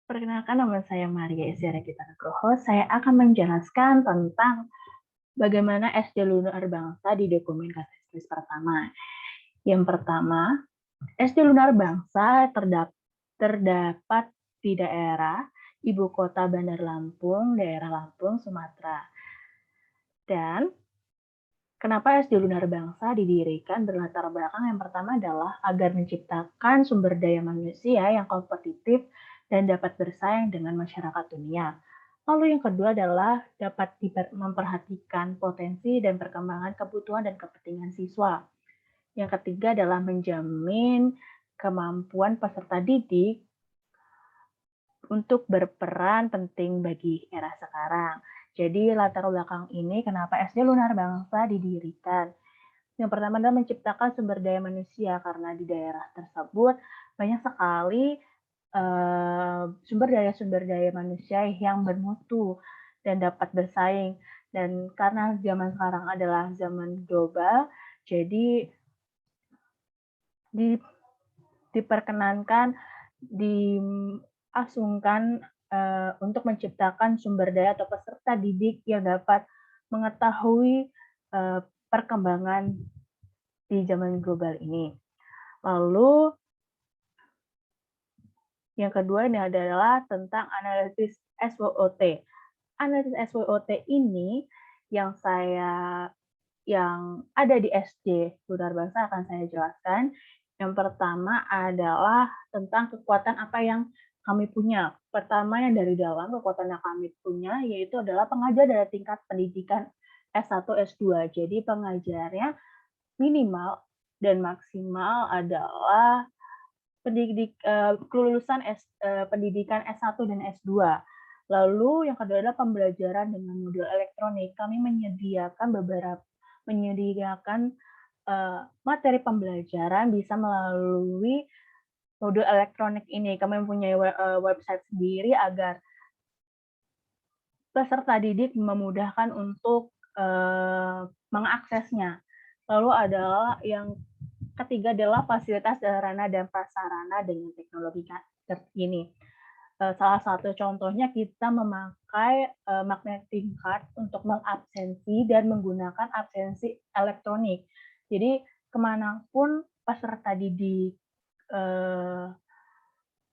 Perkenalkan, nama saya Maria Estiara Gita Nugroho. Saya akan menjelaskan tentang bagaimana SD Lunar Bangsa di dokumen katekis pertama. Yang pertama, SD Lunar Bangsa terdapat di daerah Ibu Kota Bandar Lampung, daerah Lampung, Sumatera. Dan kenapa SD Lunar Bangsa didirikan berlatar belakang yang pertama adalah agar menciptakan sumber daya manusia yang kompetitif dan dapat bersaing dengan masyarakat dunia. Lalu yang kedua adalah dapat memperhatikan potensi dan perkembangan kebutuhan dan kepentingan siswa. Yang ketiga adalah menjamin kemampuan peserta didik untuk berperan penting bagi era sekarang. Jadi latar belakang ini kenapa SD Lunar Bangsa didirikan. Yang pertama adalah menciptakan sumber daya manusia, karena di daerah tersebut banyak sekali sumber daya manusia yang bermutu dan dapat bersaing. Dan karena zaman sekarang adalah zaman global, jadi diperkenankan, diasungkan untuk menciptakan sumber daya atau peserta didik yang dapat mengetahui perkembangan di zaman global ini. Lalu yang kedua ini adalah tentang analisis SWOT. Analisis SWOT ini yang ada di SD Lunar Bangsa akan saya jelaskan. Yang pertama adalah tentang kekuatan apa yang kami punya. Pertama, yang dari dalam kekuatan yang kami punya yaitu adalah pengajar dari tingkat pendidikan S1, S2. Jadi pengajarnya minimal dan maksimal adalah kelulusan pendidikan S1 dan S2. Lalu yang kedua adalah pembelajaran dengan modul elektronik. Kami menyediakan materi pembelajaran bisa melalui modul elektronik ini. Kami mempunyai website sendiri agar peserta didik memudahkan untuk mengaksesnya. Lalu adalah yang ketiga adalah fasilitas sarana dan prasarana dengan teknologi terkini. Salah satu contohnya kita memakai magnetic card untuk mengabsensi dan menggunakan absensi elektronik. Jadi kemanapun peserta didik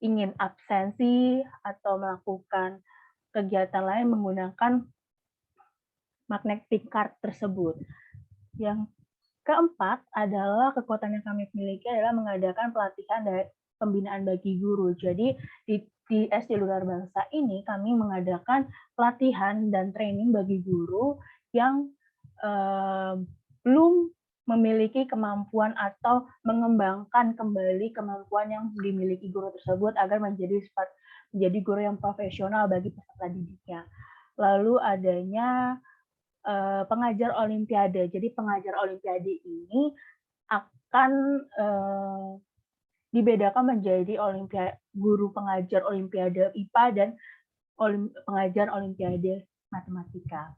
ingin absensi atau melakukan kegiatan lain menggunakan magnetic card tersebut. Yang keempat adalah kekuatan yang kami miliki adalah mengadakan pelatihan dan pembinaan bagi guru. Jadi di SD Lunar Bangsa ini kami mengadakan pelatihan dan training bagi guru yang belum memiliki kemampuan atau mengembangkan kembali kemampuan yang dimiliki guru tersebut agar menjadi guru yang profesional bagi peserta didiknya. Lalu adanya pengajar olimpiade. Jadi pengajar olimpiade ini akan dibedakan menjadi guru pengajar olimpiade IPA dan pengajar olimpiade matematika.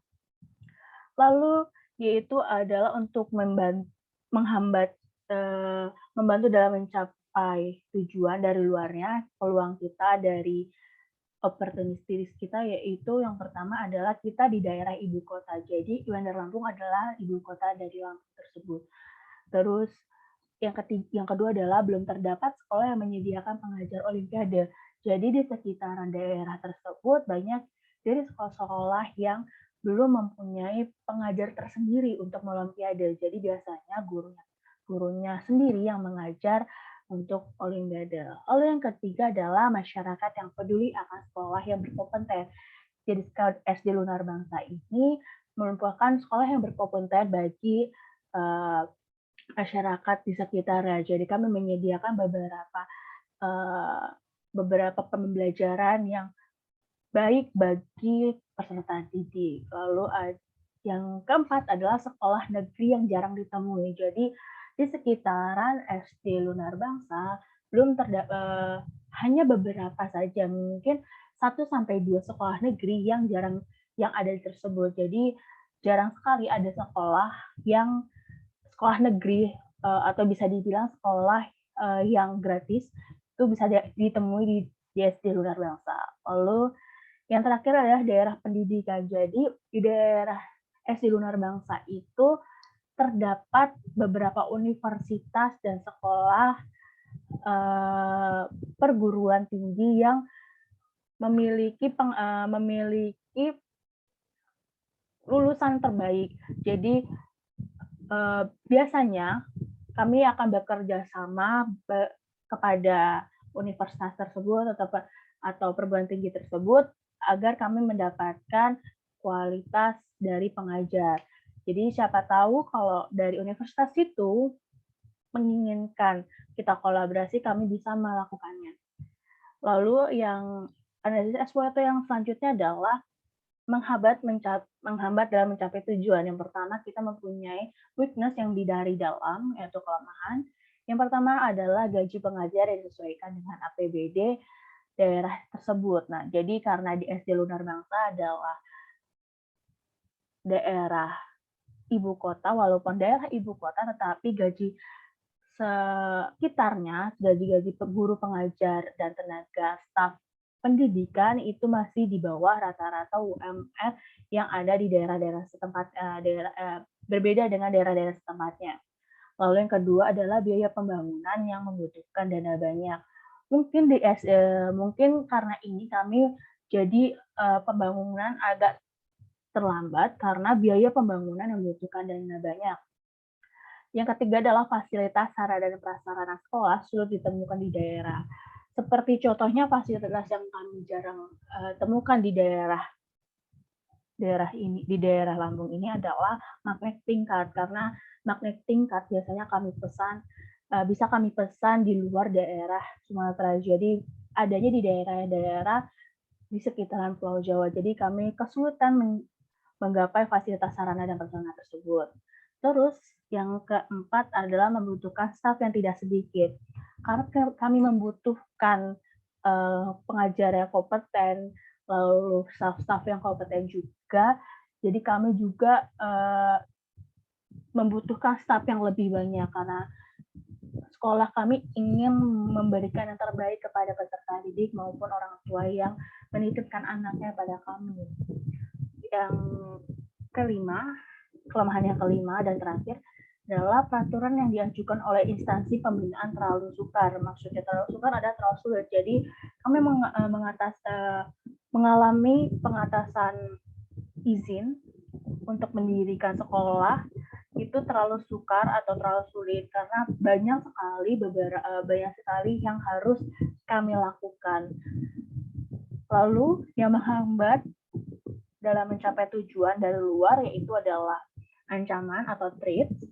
Lalu yaitu adalah untuk membantu dalam mencapai tujuan dari luarnya, peluang kita dari opportunities kita, yaitu yang pertama adalah kita di daerah ibu kota. Jadi Bandar Lampung adalah ibu kota dari Lampung tersebut. Terus yang kedua adalah belum terdapat sekolah yang menyediakan pengajar olimpiade. Jadi di sekitaran daerah tersebut banyak dari sekolah-sekolah yang belum mempunyai pengajar tersendiri untuk olimpiade. Jadi biasanya gurunya sendiri yang mengajar untuk olimpiade. Lalu yang ketiga adalah masyarakat yang peduli akan sekolah yang berkompeten. Jadi SD Lunar Bangsa ini merupakan sekolah yang berkompeten bagi masyarakat di sekitarnya. Jadi kami menyediakan beberapa pembelajaran yang baik bagi peserta didik. Lalu yang keempat adalah sekolah negeri yang jarang ditemui. Jadi di sekitaran SD Lunar Bangsa belum hanya beberapa saja, mungkin 1-2 sekolah negeri yang ada tersebut. Jadi jarang sekali ada sekolah negeri atau bisa dibilang sekolah yang gratis itu bisa ditemui di SD Lunar Bangsa. Lalu yang terakhir adalah daerah pendidikan. Jadi di daerah SD Lunar Bangsa itu terdapat beberapa universitas dan sekolah perguruan tinggi yang memiliki lulusan terbaik. Jadi biasanya kami akan bekerja sama kepada universitas tersebut atau perguruan tinggi tersebut agar kami mendapatkan kualitas dari pengajar. Jadi siapa tahu kalau dari universitas itu menginginkan kita kolaborasi, kami bisa melakukannya. Lalu yang analisis SWOT yang selanjutnya adalah menghambat dalam mencapai tujuan. Yang pertama, kita mempunyai weakness yang dari dalam, yaitu kelemahan. Yang pertama adalah gaji pengajar yang disesuaikan dengan APBD daerah tersebut. Nah, jadi karena di SD Lunar Bangsa adalah daerah ibu kota, walaupun daerah ibu kota, tetapi gaji sekitarnya, gaji-gaji guru pengajar dan tenaga staf pendidikan itu masih di bawah rata-rata UMR yang ada di daerah-daerah setempat, berbeda dengan daerah-daerah setempatnya. Lalu yang kedua adalah biaya pembangunan yang membutuhkan dana banyak. Mungkin karena ini kami jadi pembangunan agak terlambat karena biaya pembangunan yang membutuhkan dana banyak. Yang ketiga adalah fasilitas sarana dan prasarana sekolah sulit ditemukan di daerah. Seperti contohnya fasilitas yang kami jarang temukan di daerah Lampung ini adalah magnetic card, karena magnetic card biasanya bisa kami pesan di luar daerah Sumatera. Jadi adanya di daerah-daerah di sekitaran Pulau Jawa. Jadi kami kesulitan menggapai fasilitas sarana dan prasarana tersebut. Terus yang keempat adalah membutuhkan staf yang tidak sedikit. Karena kami membutuhkan pengajar yang kompeten, lalu staf-staf yang kompeten juga. Jadi kami juga membutuhkan staf yang lebih banyak karena sekolah kami ingin memberikan yang terbaik kepada peserta didik maupun orang tua yang menitipkan anaknya pada kami. Yang kelemahan yang kelima dan terakhir adalah peraturan yang diajukan oleh instansi pembinaan terlalu sukar. Maksudnya terlalu sukar adalah terlalu sulit. Jadi kami mengalami pengatasan izin untuk mendirikan sekolah itu terlalu sukar atau terlalu sulit karena banyak sekali yang harus kami lakukan. Lalu yang menghambat dalam mencapai tujuan dari luar yaitu adalah ancaman atau threats.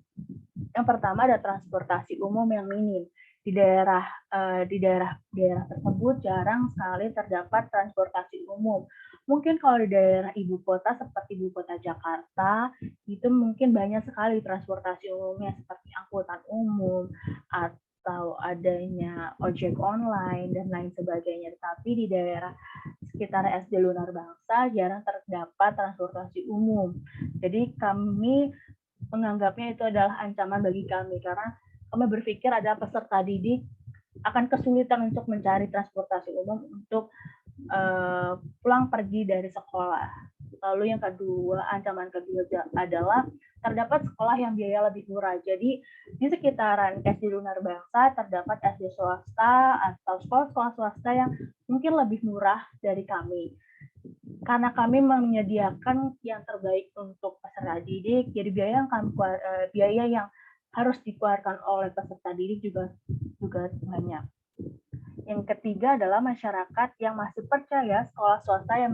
Yang pertama ada transportasi umum yang minim. Di daerah tersebut jarang sekali terdapat transportasi umum. Mungkin kalau di daerah ibu kota seperti ibu kota Jakarta, itu mungkin banyak sekali transportasi umumnya seperti angkutan umum atau adanya ojek online dan lain sebagainya. Tapi di daerah sekitar SD Lunar Bangsa jarang terdapat transportasi umum. Jadi kami menganggapnya itu adalah ancaman bagi kami karena kami berpikir ada peserta didik akan kesulitan untuk mencari transportasi umum untuk pulang pergi dari sekolah. Lalu yang kedua, ancaman kedua adalah terdapat sekolah yang biaya lebih murah. Jadi di sekitaran SD Lunar Bangsa terdapat SD swasta atau sekolah-sekolah swasta yang mungkin lebih murah dari kami. Karena kami menyediakan yang terbaik untuk peserta didik, jadi biaya yang harus dikeluarkan oleh peserta didik juga banyak. Yang ketiga adalah masyarakat yang masih percaya sekolah swasta yang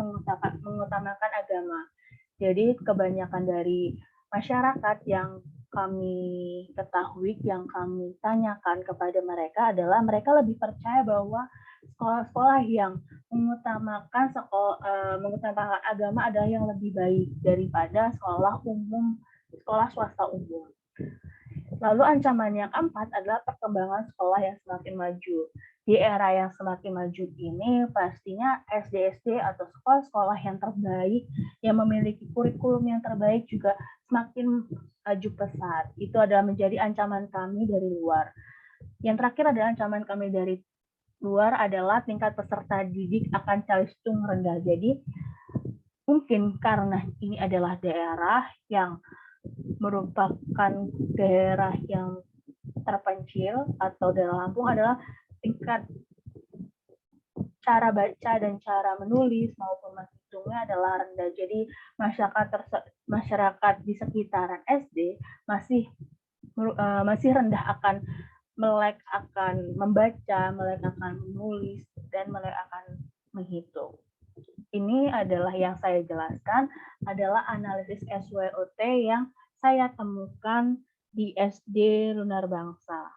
mengutamakan agama. Jadi kebanyakan dari masyarakat yang kami ketahui, yang kami tanyakan kepada mereka adalah mereka lebih percaya bahwa sekolah-sekolah yang mengutamakan agama adalah yang lebih baik daripada sekolah swasta umum. Lalu ancaman yang keempat adalah perkembangan sekolah yang semakin maju. Di era yang semakin maju ini, pastinya SD-SD atau sekolah-sekolah yang terbaik, yang memiliki kurikulum yang terbaik juga semakin maju pesat. Itu adalah menjadi ancaman kami dari luar. Yang terakhir adalah ancaman kami dari luar adalah tingkat peserta didik akan cenderung rendah. Jadi mungkin karena ini adalah daerah yang merupakan daerah yang terpencil atau daerah Lampung adalah tingkat cara baca dan cara menulis maupun menghitungnya adalah rendah. Jadi masyarakat di sekitaran SD masih rendah akan melek akan membaca, melek akan menulis, dan melek akan menghitung. Ini adalah yang saya jelaskan, adalah analisis SWOT yang saya temukan di SD Lunar Bangsa.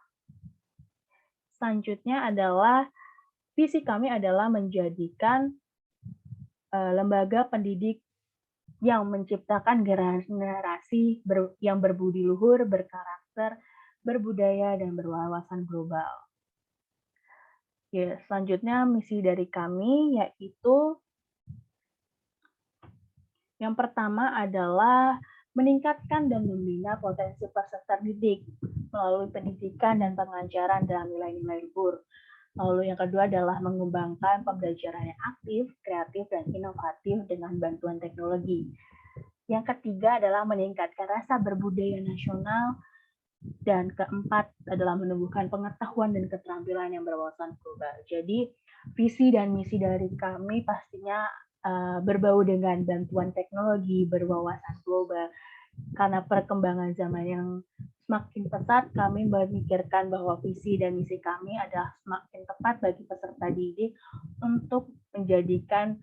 Selanjutnya adalah visi kami adalah menjadikan lembaga pendidik yang menciptakan generasi yang berbudi luhur, berkarakter, berbudaya, dan berwawasan global. Ya, selanjutnya misi dari kami yaitu yang pertama adalah meningkatkan dan membina potensi peserta didik melalui pendidikan dan pengajaran dalam nilai-nilai luhur. Lalu yang kedua adalah mengembangkan pembelajaran yang aktif, kreatif, dan inovatif dengan bantuan teknologi. Yang ketiga adalah meningkatkan rasa berbudaya nasional. Dan keempat adalah menumbuhkan pengetahuan dan keterampilan yang berwawasan global. Jadi visi dan misi dari kami pastinya berbau dengan bantuan teknologi, berwawasan global. Karena perkembangan zaman yang semakin pesat, kami memikirkan bahwa visi dan misi kami adalah semakin tepat bagi peserta didik untuk menjadikan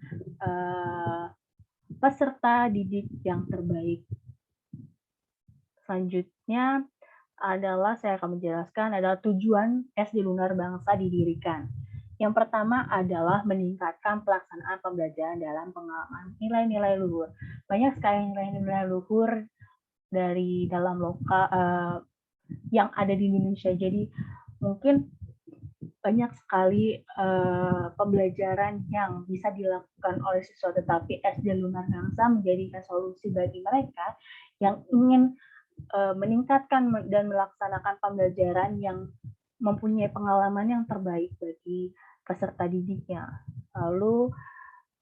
peserta didik yang terbaik. Selanjutnya adalah saya akan menjelaskan adalah tujuan SD Lunar Bangsa didirikan. Yang pertama adalah meningkatkan pelaksanaan pembelajaran dalam pengalaman nilai-nilai luhur. Banyak sekali nilai-nilai luhur dari dalam yang ada di Indonesia. Jadi mungkin banyak sekali pembelajaran yang bisa dilakukan oleh siswa, tetapi SD Lunar Bangsa menjadikan solusi bagi mereka yang ingin meningkatkan dan melaksanakan pembelajaran yang mempunyai pengalaman yang terbaik bagi peserta didiknya. Lalu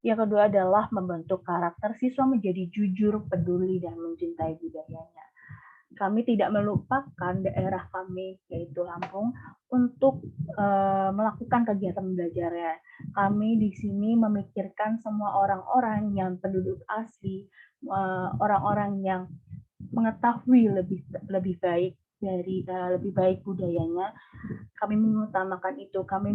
yang kedua adalah membentuk karakter siswa menjadi jujur, peduli, dan mencintai budayanya. Kami tidak melupakan daerah kami, yaitu Lampung, untuk melakukan kegiatan belajarnya. Kami di sini memikirkan semua orang-orang yang penduduk asli, orang-orang yang mengetahui lebih baik lebih baik budayanya. Kami mengutamakan itu. Kami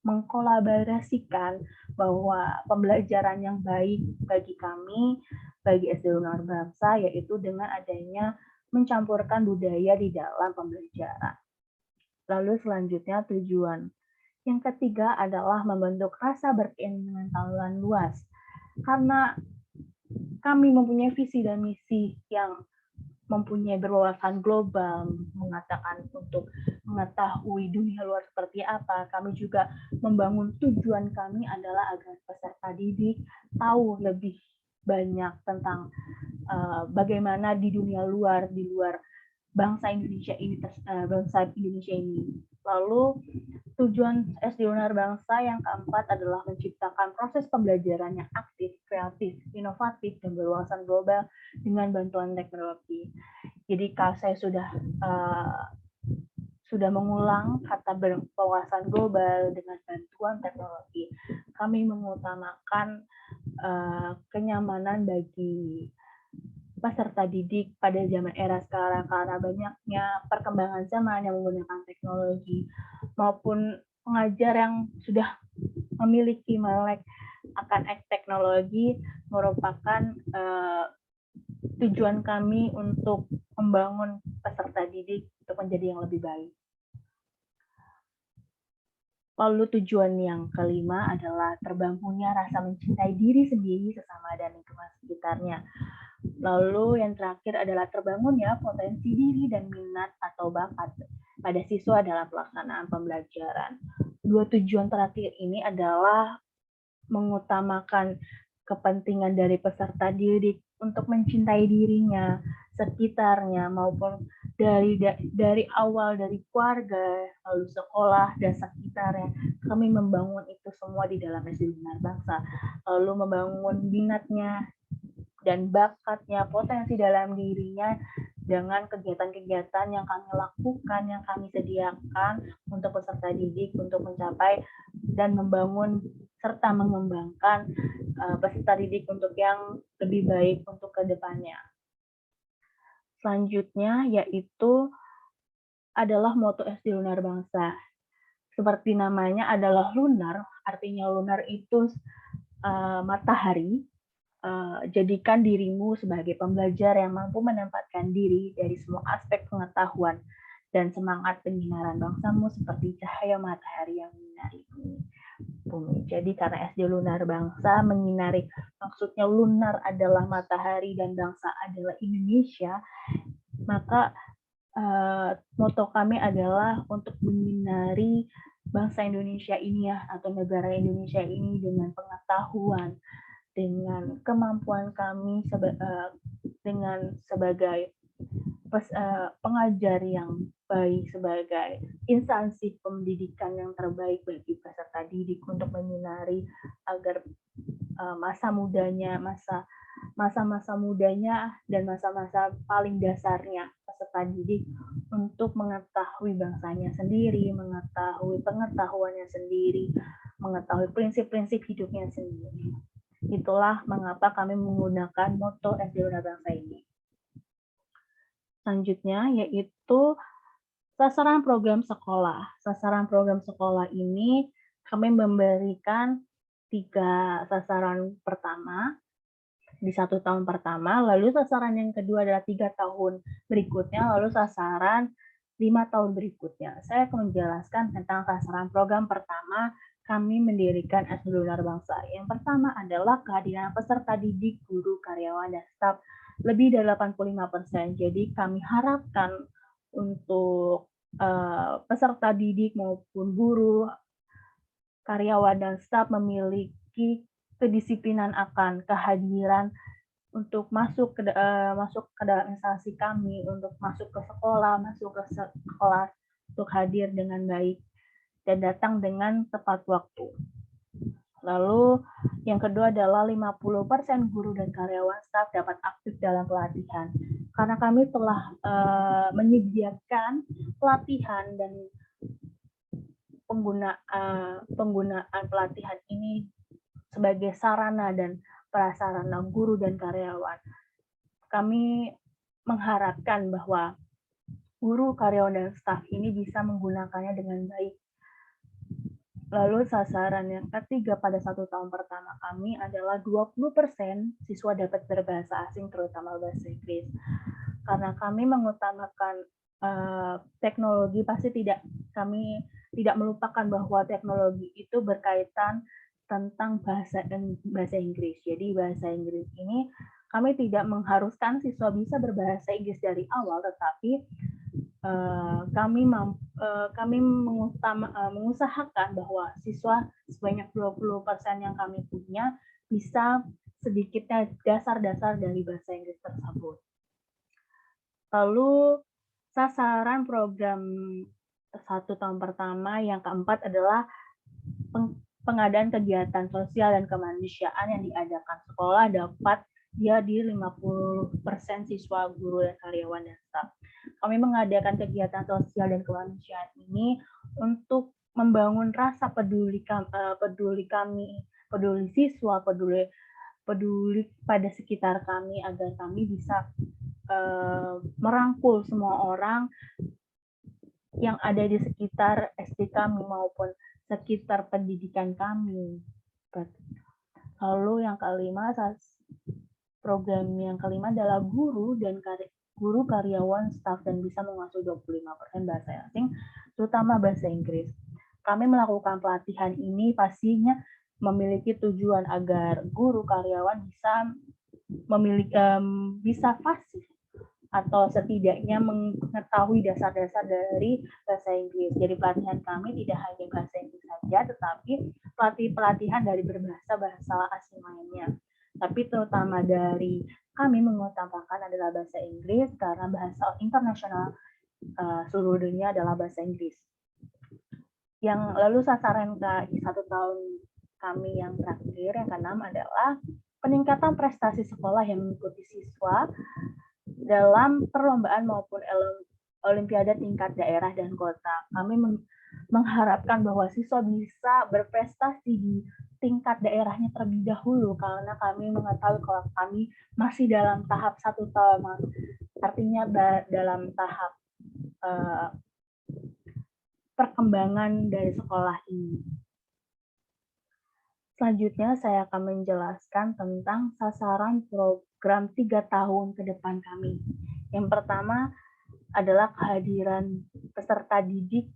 mengkolaborasikan bahwa pembelajaran yang baik bagi kami, bagi SD Lunar Bangsa, yaitu dengan adanya mencampurkan budaya di dalam pembelajaran. Lalu selanjutnya tujuan. Yang ketiga adalah membentuk rasa berkesinambungan luas. Karena kami mempunyai visi dan misi yang mempunyai berwawasan global, mengatakan untuk mengetahui dunia luar seperti apa. Kami juga membangun tujuan kami adalah agar peserta didik tahu lebih banyak tentang bagaimana di dunia luar, di luar bangsa Indonesia ini. Lalu tujuan SD Lunar Bangsa yang keempat adalah menciptakan proses pembelajaran yang aktif, kreatif, inovatif, dan berwawasan global dengan bantuan teknologi. Jadi kalau saya sudah mengulang kata berwawasan global dengan bantuan teknologi, kami mengutamakan kenyamanan bagi peserta didik pada zaman era sekarang karena banyaknya perkembangan zaman yang menggunakan teknologi maupun pengajar yang sudah memiliki melek akan teknologi merupakan tujuan kami untuk membangun peserta didik untuk menjadi yang lebih baik. Lalu tujuan yang kelima adalah terbangunnya rasa mencintai diri sendiri, sesama, dan lingkungan sekitarnya. Lalu yang terakhir adalah terbangunnya potensi diri dan minat atau bakat pada siswa dalam pelaksanaan pembelajaran. Dua tujuan terakhir ini adalah mengutamakan kepentingan dari peserta didik untuk mencintai dirinya, sekitarnya, maupun dari awal dari keluarga, lalu sekolah dan sekitarnya. kami membangun itu semua di dalam SD Lunar Bangsa, lalu membangun minatnya dan bakatnya, potensi dalam dirinya dengan kegiatan-kegiatan yang kami lakukan, yang kami sediakan untuk peserta didik untuk mencapai dan membangun serta mengembangkan peserta didik untuk yang lebih baik untuk ke depannya. Selanjutnya yaitu adalah moto SD Lunar Bangsa. Seperti namanya adalah lunar, artinya lunar itu matahari. Jadikan dirimu sebagai pembelajar yang mampu menempatkan diri dari semua aspek pengetahuan dan semangat penyinaran bangsamu seperti cahaya matahari yang menyinari bumi. Jadi karena SD Lunar Bangsa menyinari, maksudnya lunar adalah matahari dan bangsa adalah Indonesia, maka moto kami adalah untuk menyinari bangsa Indonesia ini ya, atau negara Indonesia ini dengan pengetahuan, dengan kemampuan kami dengan sebagai pengajar yang baik, sebagai instansi pendidikan yang terbaik bagi peserta didik untuk menyinari agar masa mudanya, masa-masa mudanya dan masa-masa paling dasarnya peserta didik untuk mengetahui bangsanya sendiri, mengetahui pengetahuannya sendiri, mengetahui prinsip-prinsip hidupnya sendiri. Itulah mengapa kami menggunakan moto SD Lunar Bangsa ini. Selanjutnya yaitu sasaran program sekolah. Sasaran program sekolah ini kami memberikan 3 sasaran pertama di 1 tahun pertama, lalu sasaran yang kedua adalah 3 tahun berikutnya, lalu sasaran 5 tahun berikutnya. Saya akan menjelaskan tentang sasaran program pertama kami mendirikan SD Lunar Bangsa. Yang pertama adalah kehadiran peserta didik, guru, karyawan, dan staf lebih dari 85%. Jadi kami harapkan untuk peserta didik maupun guru, karyawan, dan staf memiliki kedisiplinan akan kehadiran untuk masuk ke dalam instansi kami, untuk masuk ke sekolah untuk hadir dengan baik dan datang dengan tepat waktu. Lalu yang kedua adalah 50% guru dan karyawan staf dapat aktif dalam pelatihan. Karena kami telah menyediakan pelatihan dan penggunaan pelatihan ini sebagai sarana dan prasarana guru dan karyawan. Kami mengharapkan bahwa guru, karyawan, dan staf ini bisa menggunakannya dengan baik. Lalu sasaran yang ketiga pada 1 tahun pertama kami adalah 20% siswa dapat berbahasa asing, terutama bahasa Inggris. Karena kami mengutamakan teknologi, pasti kami tidak melupakan bahwa teknologi itu berkaitan tentang bahasa Inggris. Jadi bahasa Inggris ini kami tidak mengharuskan siswa bisa berbahasa Inggris dari awal, tetapi kami mengusahakan bahwa siswa sebanyak 20% yang kami punya bisa sedikitnya dasar-dasar dari bahasa Inggris tersebut. Lalu sasaran program 1 tahun pertama yang keempat adalah pengadaan kegiatan sosial dan kemanusiaan yang diadakan sekolah dapat hadir 50% siswa, guru, dan karyawan, dan staf. Kami mengadakan kegiatan sosial dan kemanusiaan ini untuk membangun rasa peduli siswa, peduli pada sekitar kami, agar kami bisa merangkul semua orang yang ada di sekitar SD kami maupun sekitar pendidikan kami. Lalu yang kelima, program yang kelima adalah guru, karyawan, staf, dan bisa menguasai 25% bahasa asing, terutama bahasa Inggris. Kami melakukan pelatihan ini pastinya memiliki tujuan agar guru, karyawan bisa fasih atau setidaknya mengetahui dasar-dasar dari bahasa Inggris. Jadi pelatihan kami tidak hanya bahasa Inggris saja, tetapi pelatihan dari berbahasa asing lainnya. Tapi terutama dari kami mengutamakan adalah bahasa Inggris karena bahasa internasional seluruh dunia adalah bahasa Inggris. lalu sasaran ke 1 tahun kami yang terakhir, yang ke-6 adalah peningkatan prestasi sekolah yang mengikuti siswa dalam perlombaan maupun olimpiade tingkat daerah dan kota. Kami mengharapkan bahwa siswa bisa berprestasi di tingkat daerahnya terlebih dahulu, karena kami mengetahui kalau kami masih dalam tahap 1 tahun, artinya dalam tahap perkembangan dari sekolah ini. Selanjutnya saya akan menjelaskan tentang sasaran program 3 tahun ke depan kami. Yang pertama adalah kehadiran peserta didik,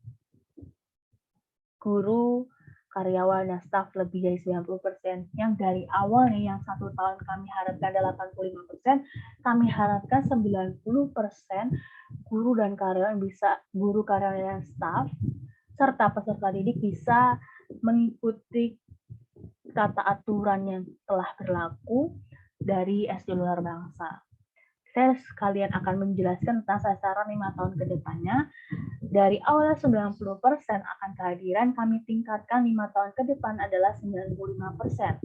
guru, karyawan, dan staf lebih dari 90%. Yang dari awal nih, yang 1 tahun kami harapkan 85%, kami harapkan 90% guru dan karyawan guru, karyawan, dan staf, serta peserta didik bisa mengikuti tata aturan yang telah berlaku dari SD Lunar Bangsa. Saya sekalian akan menjelaskan tentang sasaran 5 tahun ke depannya. Dari awalnya 90% akan kehadiran, kami tingkatkan 5 tahun ke depan adalah 95%.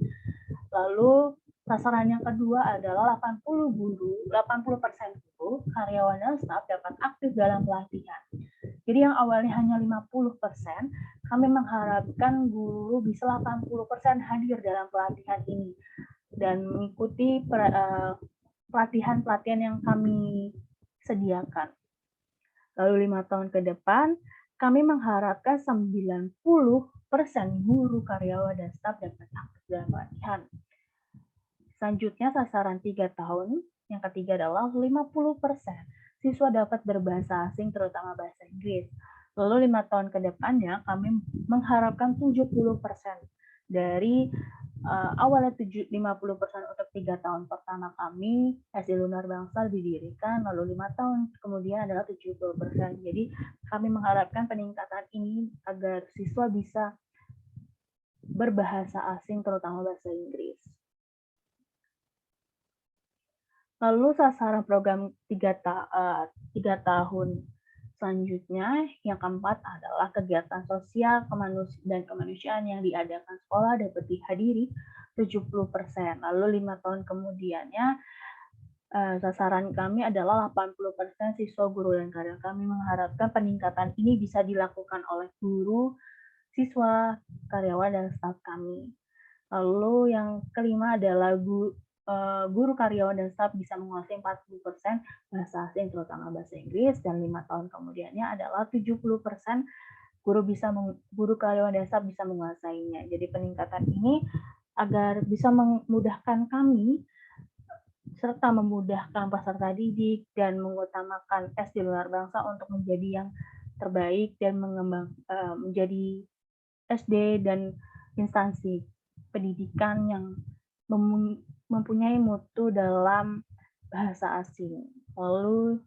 Lalu sasaran yang kedua adalah 80% guru, karyawan, dan staf dapat aktif dalam pelatihan. Jadi yang awalnya hanya 50%, kami mengharapkan guru bisa 80% hadir dalam pelatihan ini dan mengikuti pelatihan-pelatihan yang kami sediakan. Lalu 5 tahun ke depan, kami mengharapkan 90% guru, karyawan, dan staf dapat aktif dalam pelatihan. Selanjutnya sasaran 3 tahun, yang ketiga adalah 50% siswa dapat berbahasa asing, terutama bahasa Inggris. Lalu 5 tahun ke depannya, kami mengharapkan 70% dari awalnya 50% untuk 3 tahun pertama kami, SD Lunar Bangsa didirikan, lalu 5 tahun kemudian adalah 70%. Jadi kami mengharapkan peningkatan ini agar siswa bisa berbahasa asing, terutama bahasa Inggris. Lalu sasaran program 3 tahun selanjutnya, yang keempat adalah kegiatan sosial dan kemanusiaan yang diadakan sekolah dapat dihadiri 70%. Lalu 5 tahun kemudiannya, sasaran kami adalah 80% siswa, guru, dan karyawan. Kami mengharapkan peningkatan ini bisa dilakukan oleh guru, siswa, karyawan, dan staf kami. Lalu yang kelima adalah guru, karyawan, dan staf bisa menguasai 40% bahasa asing, terutama bahasa Inggris, dan 5 tahun kemudiannya adalah 70% guru, karyawan, dan staf bisa menguasainya. Jadi peningkatan ini agar bisa memudahkan kami serta memudahkan peserta didik dan mengutamakan SD Lunar Bangsa untuk menjadi yang terbaik dan menjadi SD dan instansi pendidikan yang mempunyai mutu dalam bahasa asing. Lalu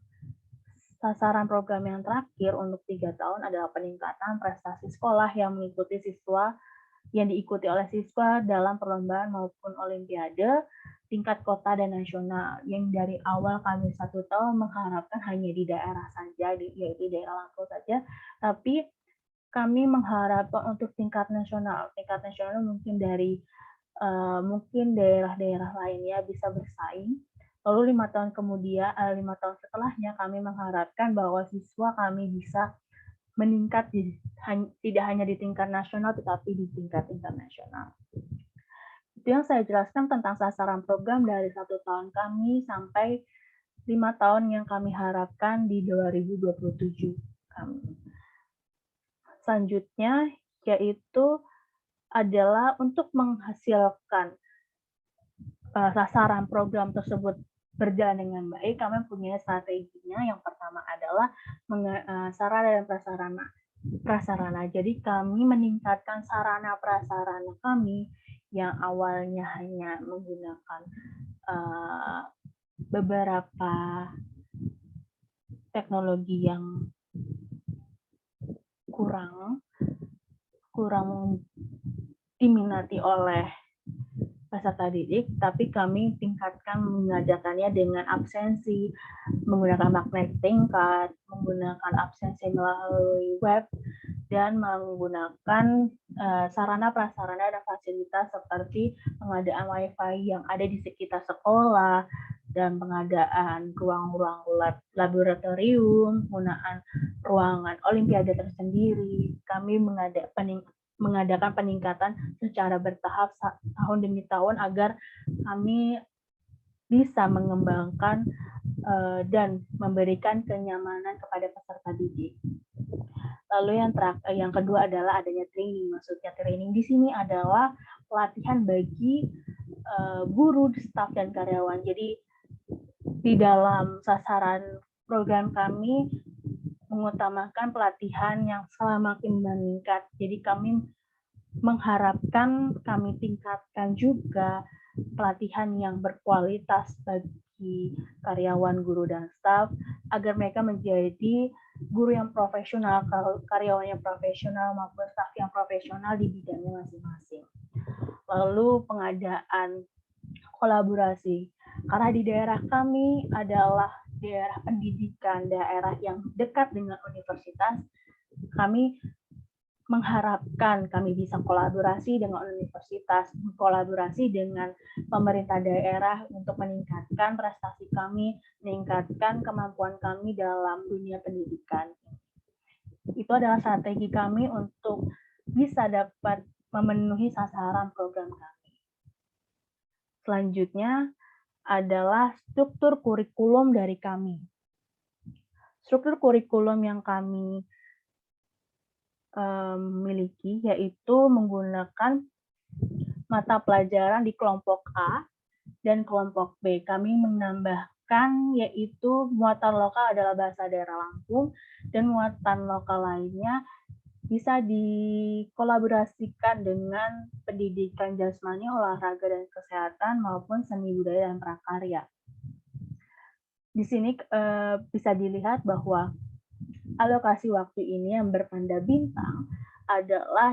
sasaran program yang terakhir untuk 3 tahun adalah peningkatan prestasi sekolah yang diikuti oleh siswa dalam perlombaan maupun olimpiade tingkat kota dan nasional. Yang dari awal kami 1 tahun mengharapkan hanya di daerah saja, yaitu daerah Lampung saja, tapi kami mengharapkan untuk tingkat nasional. Tingkat nasional mungkin dari mungkin daerah-daerah lainnya bisa bersaing. Lalu 5 tahun kemudian, 5 tahun setelahnya kami mengharapkan bahwa siswa kami bisa meningkat tidak hanya di tingkat nasional, tetapi di tingkat internasional. Itu yang saya jelaskan tentang sasaran program dari 1 tahun kami sampai 5 tahun yang kami harapkan di 2027 kami. Selanjutnya yaitu adalah untuk menghasilkan sasaran program tersebut berjalan dengan baik, kami punya strateginya. Yang pertama adalah sarana dan prasarana. Jadi kami meningkatkan sarana prasarana kami yang awalnya hanya menggunakan beberapa teknologi yang kurang diminati oleh peserta didik, tapi kami tingkatkan mengajarkannya dengan absensi, menggunakan magnetic tingkat, menggunakan absensi melalui web, dan menggunakan sarana prasarana dan fasilitas seperti pengadaan Wi-Fi yang ada di sekitar sekolah dan pengadaan ruang-ruang laboratorium, penggunaan ruangan olimpiade tersendiri. Kami mengadakan peningkatan secara bertahap tahun demi tahun agar kami bisa mengembangkan dan memberikan kenyamanan kepada peserta didik. Lalu yang kedua adalah adanya training. Maksudnya training di sini adalah pelatihan bagi guru, staf, dan karyawan. Jadi di dalam sasaran program kami mengutamakan pelatihan yang semakin meningkat. Jadi kami mengharapkan kami tingkatkan juga pelatihan yang berkualitas bagi karyawan, guru, dan staf agar mereka menjadi guru yang profesional, karyawan yang profesional maupun staf yang profesional di bidangnya masing-masing. Lalu pengadaan kolaborasi. Karena di daerah kami adalah daerah pendidikan, daerah yang dekat dengan universitas, kami mengharapkan kami bisa kolaborasi dengan universitas, kolaborasi dengan pemerintah daerah untuk meningkatkan prestasi kami, meningkatkan kemampuan kami dalam dunia pendidikan. Itu adalah strategi kami untuk bisa dapat memenuhi sasaran program kami. Selanjutnya adalah struktur kurikulum dari kami. Struktur kurikulum yang kami miliki yaitu menggunakan mata pelajaran di kelompok A dan kelompok B. Kami menambahkan yaitu muatan lokal adalah bahasa daerah Lampung dan muatan lokal lainnya bisa dikolaborasikan dengan pendidikan jasmani, olahraga dan kesehatan maupun seni budaya dan prakarya. Di sini bisa dilihat bahwa alokasi waktu ini yang bertanda bintang adalah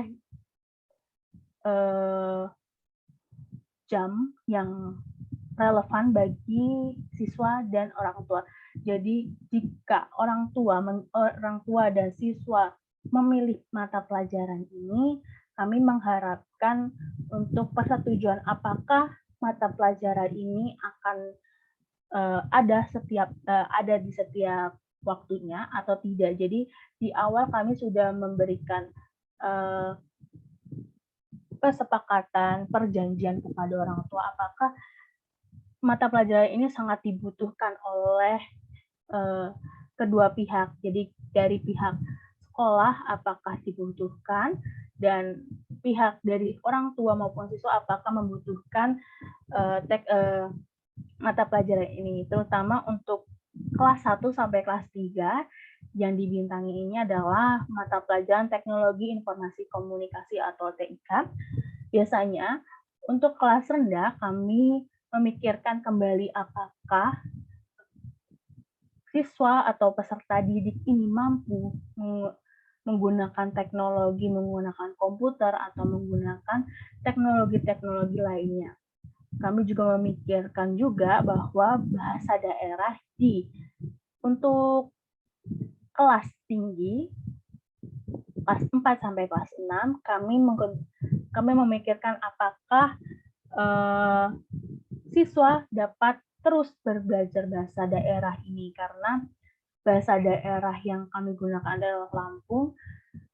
jam yang relevan bagi siswa dan orang tua. Jadi jika orang tua dan siswa memilih mata pelajaran ini, kami mengharapkan untuk persetujuan apakah mata pelajaran ini akan ada di setiap waktunya atau tidak. Jadi di awal kami sudah memberikan kesepakatan, perjanjian kepada orang tua apakah mata pelajaran ini sangat dibutuhkan oleh kedua pihak. Jadi dari pihak sekolah apakah dibutuhkan dan pihak dari orang tua maupun siswa apakah membutuhkan mata pelajaran ini, terutama untuk kelas 1 sampai kelas 3 yang dibintangi ini adalah mata pelajaran Teknologi Informasi Komunikasi atau TIK. Biasanya untuk kelas rendah kami memikirkan kembali apakah siswa atau peserta didik ini mampu menggunakan teknologi, menggunakan komputer atau menggunakan teknologi-teknologi lainnya. Kami juga memikirkan juga bahwa bahasa daerah untuk kelas tinggi, kelas 4 sampai kelas 6, kami memikirkan apakah siswa dapat terus belajar bahasa daerah ini, karena bahasa daerah yang kami gunakan adalah Lampung,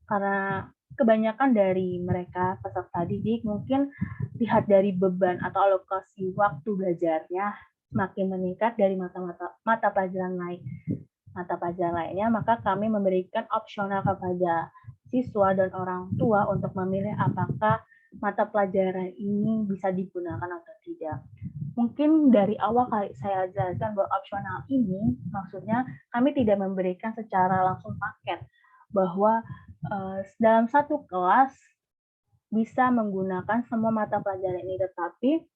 karena kebanyakan dari mereka peserta didik mungkin lihat dari beban atau alokasi waktu belajarnya semakin meningkat dari mata pelajaran lainnya, maka kami memberikan opsional kepada siswa dan orang tua untuk memilih apakah mata pelajaran ini bisa digunakan atau tidak. Mungkin dari awal saya jelaskan bahwa opsional ini maksudnya kami tidak memberikan secara langsung paket bahwa dalam satu kelas bisa menggunakan semua mata pelajaran ini, tetapi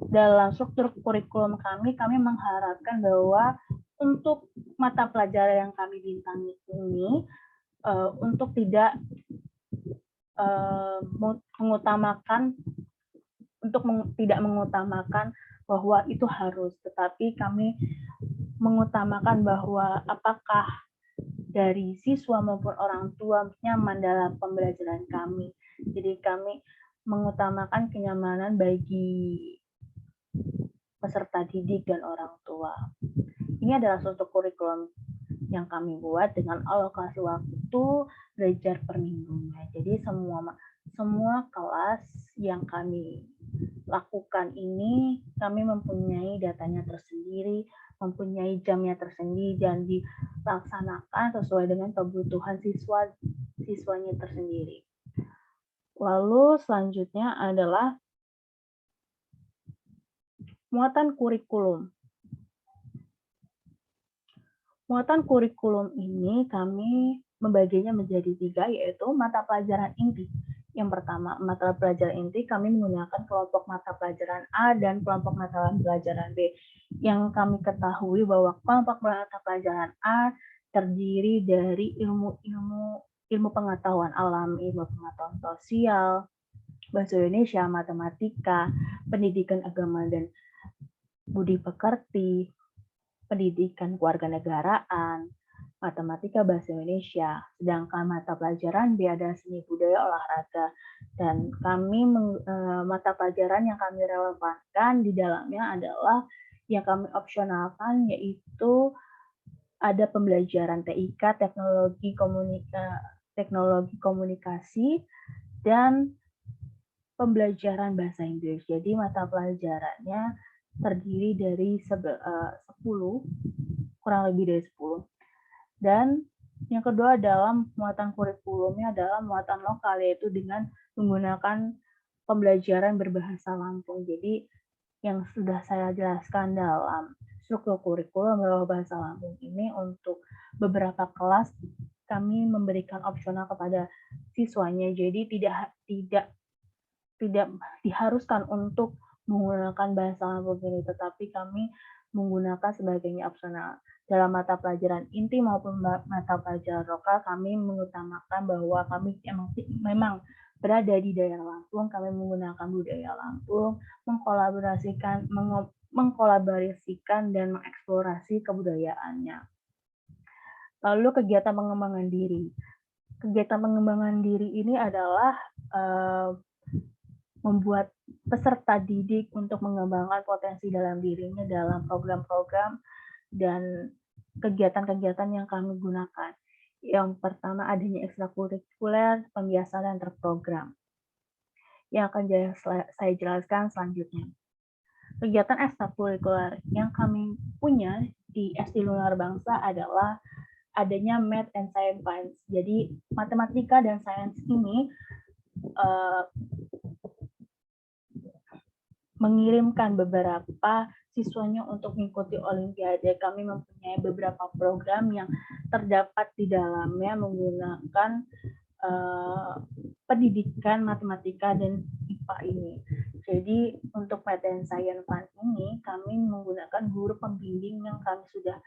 dalam struktur kurikulum kami mengharapkan bahwa untuk mata pelajaran yang kami bintangi ini untuk tidak mengutamakan bahwa itu harus, tetapi kami mengutamakan bahwa apakah dari siswa maupun orang tua nyaman dalam pembelajaran kami. Jadi kami mengutamakan kenyamanan bagi peserta didik dan orang tua. Ini adalah suatu kurikulum yang kami buat dengan alokasi waktu belajar per minggunya. Jadi semua kelas yang kami lakukan ini kami mempunyai datanya tersendiri, mempunyai jamnya tersendiri dan dilaksanakan sesuai dengan kebutuhan siswanya tersendiri. Lalu selanjutnya adalah muatan kurikulum. Muatan kurikulum ini kami membaginya menjadi 3, yaitu mata pelajaran inti. Yang pertama, mata pelajaran inti kami menggunakan kelompok mata pelajaran A dan kelompok mata pelajaran B. Yang kami ketahui bahwa kelompok mata pelajaran A terdiri dari ilmu pengetahuan alam, ilmu pengetahuan sosial, bahasa Indonesia, matematika, pendidikan agama dan budi pekerti, pendidikan kewarganegaraan, matematika, bahasa Indonesia. Sedangkan mata pelajaran B adalah seni budaya olahraga. Dan mata pelajaran yang kami relevankan di dalamnya adalah yang kami opsionalkan, yaitu ada pembelajaran TIK, teknologi komunikasi, dan pembelajaran bahasa Inggris. Jadi mata pelajarannya terdiri dari 10, kurang lebih dari 10. Dan yang kedua adalah muatan kurikulumnya adalah muatan lokal, yaitu dengan menggunakan pembelajaran berbahasa Lampung. Jadi yang sudah saya jelaskan dalam struktur kurikulum berbahasa Lampung ini, untuk beberapa kelas kami memberikan opsional kepada siswanya. Jadi tidak diharuskan untuk menggunakan bahasa Lampung ini, tetapi kami menggunakan sebagainya opsional. Dalam mata pelajaran inti maupun mata pelajaran lokal, kami mengutamakan bahwa kami memang berada di daerah Lampung, kami menggunakan budaya Lampung, mengkolaborasikan dan mengeksplorasi kebudayaannya. Lalu kegiatan pengembangan diri. Kegiatan pengembangan diri ini adalah membuat peserta didik untuk mengembangkan potensi dalam dirinya dalam program-program dan kegiatan-kegiatan yang kami gunakan. Yang pertama adanya ekstrakurikuler, pembiasaan dan terprogram. Yang akan saya jelaskan selanjutnya. Kegiatan ekstrakurikuler yang kami punya di SD Lunar Bangsa adalah adanya Math and Science. Jadi matematika dan sains ini mengirimkan beberapa siswanya untuk mengikuti Olimpiade. Kami mempunyai beberapa program yang terdapat di dalamnya menggunakan pendidikan matematika dan IPA ini. Jadi untuk Math and Science Fund ini kami menggunakan guru pembimbing yang kami sudah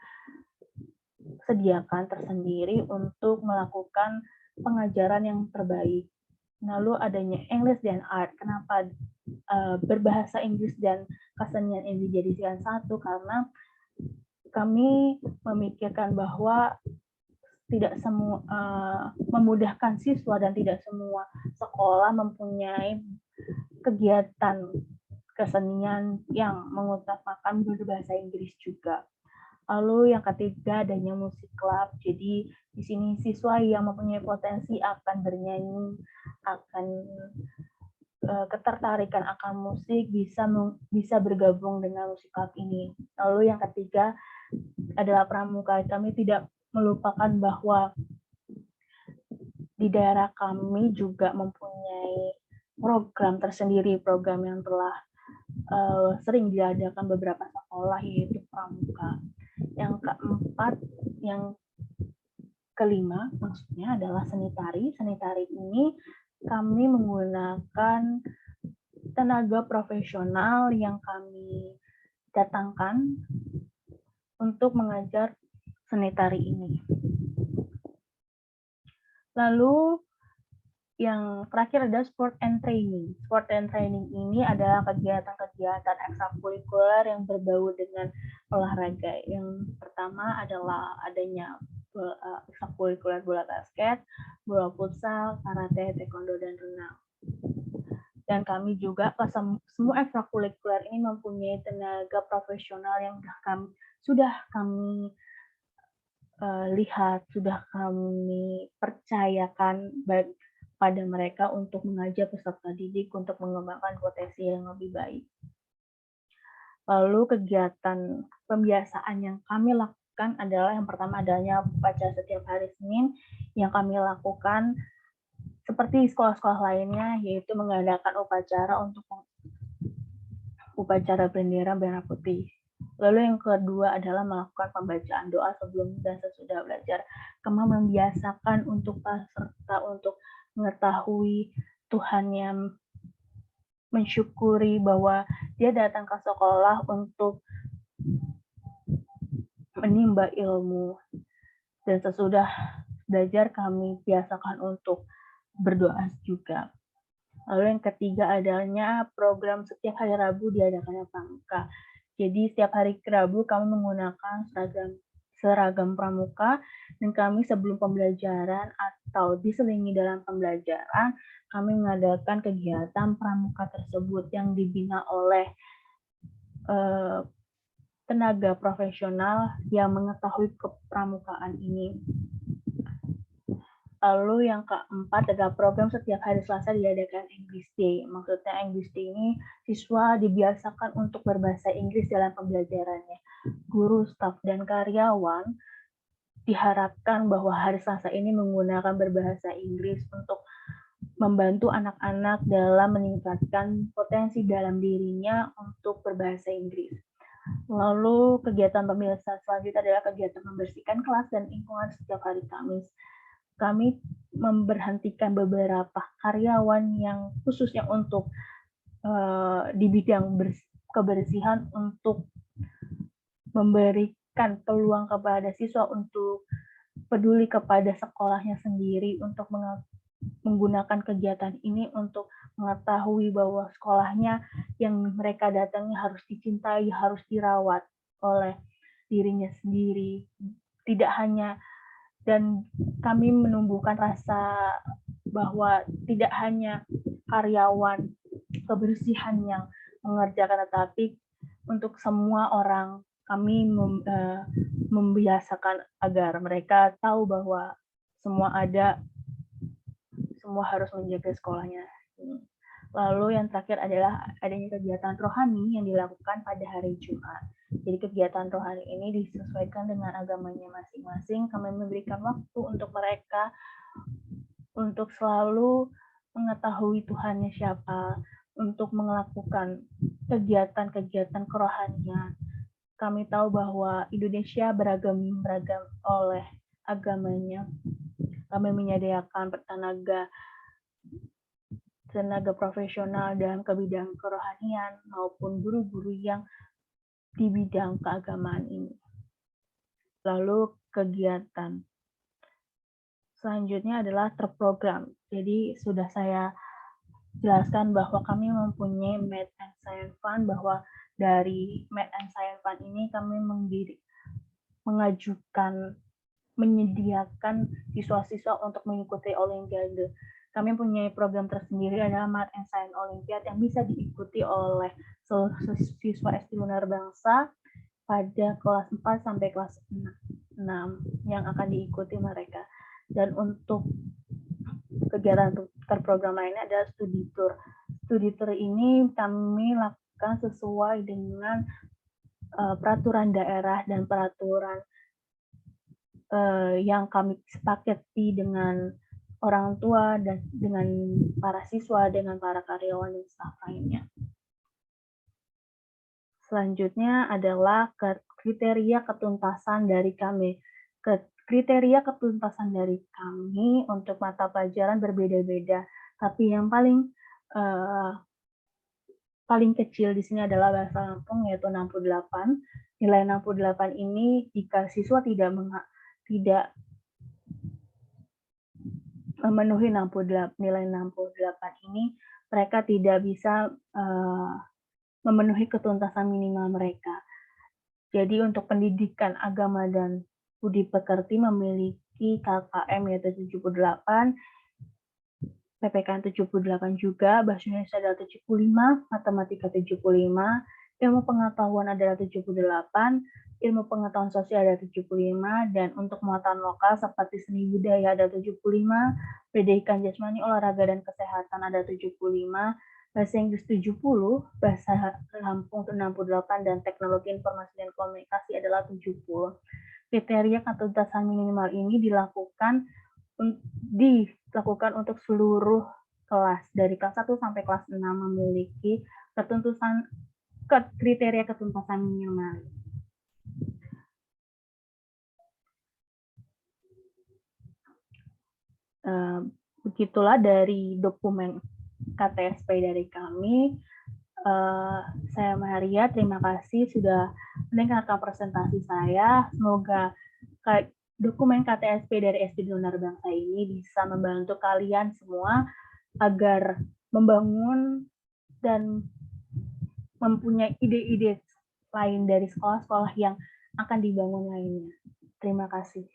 sediakan tersendiri untuk melakukan pengajaran yang terbaik. Lalu adanya English dan Art. Kenapa berbahasa Inggris dan kesenian ini dijadikan satu? Karena kami memikirkan bahwa tidak semua memudahkan siswa dan tidak semua sekolah mempunyai kegiatan kesenian yang mengutamakan berbahasa Inggris juga. Lalu yang ketiga adanya musik club. Jadi di sini siswa yang mempunyai potensi akan bernyanyi, akan ketertarikan akan musik bisa bergabung dengan musik club ini. Lalu yang ketiga adalah pramuka. Kami tidak melupakan bahwa di daerah kami juga mempunyai program tersendiri, program yang telah sering diadakan beberapa sekolah, yaitu pramuka. Yang keempat, yang kelima maksudnya adalah seni tari. Seni tari ini kami menggunakan tenaga profesional yang kami datangkan untuk mengajar seni tari ini. Lalu yang terakhir ada sport and training. Sport and training ini adalah kegiatan-kegiatan ekstrakurikuler yang berbau dengan olahraga. Yang pertama adalah adanya ekstrakurikuler bola basket, bola futsal, karate, taekwondo, dan renang. Dan kami juga semua ekstrakurikuler ini mempunyai tenaga profesional yang sudah kami lihat, sudah kami percayakan pada mereka untuk mengajar peserta didik untuk mengembangkan potensi yang lebih baik. Lalu kegiatan pembiasaan yang kami lakukan adalah yang pertama adanya upacara setiap hari Senin yang kami lakukan seperti sekolah-sekolah lainnya, yaitu mengadakan upacara bendera merah putih. Lalu yang kedua adalah melakukan pembacaan doa sebelum dan sesudah belajar. Kami membiasakan untuk peserta untuk mengetahui Tuhannya, mensyukuri bahwa dia datang ke sekolah untuk menimba ilmu. Dan sesudah belajar kami biasakan untuk berdoa juga. Lalu yang ketiga adanya program setiap hari Rabu diadakannya pramuka. Jadi setiap hari Rabu kami menggunakan seragam pramuka dan kami sebelum pembelajaran atau diselingi dalam pembelajaran kami mengadakan kegiatan pramuka tersebut yang dibina oleh tenaga profesional yang mengetahui kepramukaan ini. Lalu yang keempat adalah program setiap hari Selasa diadakan English Day. Maksudnya English Day ini siswa dibiasakan untuk berbahasa Inggris dalam pembelajarannya. Guru, staf, dan karyawan diharapkan bahwa hari Selasa ini menggunakan berbahasa Inggris untuk membantu anak-anak dalam meningkatkan potensi dalam dirinya untuk berbahasa Inggris. Lalu kegiatan pembiasaan selanjutnya adalah kegiatan membersihkan kelas dan lingkungan setiap hari Kamis. Kami memberhentikan beberapa karyawan yang khususnya untuk di bidang kebersihan untuk memberikan peluang kepada siswa untuk peduli kepada sekolahnya sendiri untuk menggunakan kegiatan ini untuk mengetahui bahwa sekolahnya yang mereka datangi harus dicintai, harus dirawat oleh dirinya sendiri. Tidak hanya dan kami menumbuhkan rasa bahwa tidak hanya karyawan kebersihan yang mengerjakan, tetapi untuk semua orang kami membiasakan agar mereka tahu bahwa semua harus menjaga sekolahnya. Lalu yang terakhir adalah adanya kegiatan rohani yang dilakukan pada hari Jumat. Jadi kegiatan rohani ini disesuaikan dengan agamanya masing-masing. Kami memberikan waktu untuk mereka untuk selalu mengetahui Tuhannya siapa, untuk melakukan kegiatan-kegiatan kerohanian. Kami tahu bahwa Indonesia beragam oleh agamanya. Kami menyediakan tenaga profesional dalam bidang kerohanian maupun guru-guru yang di bidang keagamaan ini. Lalu kegiatan selanjutnya adalah terprogram. Jadi sudah saya jelaskan bahwa kami mempunyai Math and Science Fund, bahwa dari Math and Science Fund ini kami menyediakan siswa-siswa untuk mengikuti Olimpiade. Kami punya program tersendiri adalah Math and Science Olympiad yang bisa diikuti oleh seluruh siswa SD Lunar Bangsa pada kelas 4 sampai kelas 6 yang akan diikuti mereka. Dan untuk kegiatan terprogram lainnya adalah studi tour. Studi tour ini kami lakukan sesuai dengan peraturan daerah dan peraturan yang kami sepakati dengan orang tua dan dengan para siswa, dengan para karyawan dan staf lainnya. Selanjutnya adalah kriteria ketuntasan dari kami. Kriteria ketuntasan dari kami untuk mata pelajaran berbeda-beda, tapi yang paling kecil di sini adalah bahasa Lampung, yaitu 68. Nilai 68 ini jika siswa tidak memenuhi nilai 68 ini, mereka tidak bisa memenuhi ketuntasan minimal mereka. Jadi untuk pendidikan agama dan Budi Pekerti memiliki KKM yaitu 78, PPKN 78 juga, Bahasa Indonesia adalah 75, Matematika 75, Ilmu Pengetahuan adalah 78, Ilmu Pengetahuan Sosial adalah 75, dan untuk muatan lokal seperti seni budaya ada 75, pendidikan jasmani, olahraga, dan kesehatan ada 75, Bahasa Inggris 70, Bahasa Lampung 68, dan Teknologi Informasi dan Komunikasi adalah 70. Kriteria ketuntasan minimal ini dilakukan untuk seluruh kelas dari kelas 1 sampai kelas 6 memiliki kriteria ketuntasan minimal. Begitulah dari dokumen KTSP dari kami. Saya Maria, terima kasih sudah mendengarkan presentasi saya. Semoga dokumen KTSP dari SD Lunar Bangsa ini bisa membantu kalian semua agar membangun dan mempunyai ide-ide lain dari sekolah-sekolah yang akan dibangun lainnya. Terima kasih.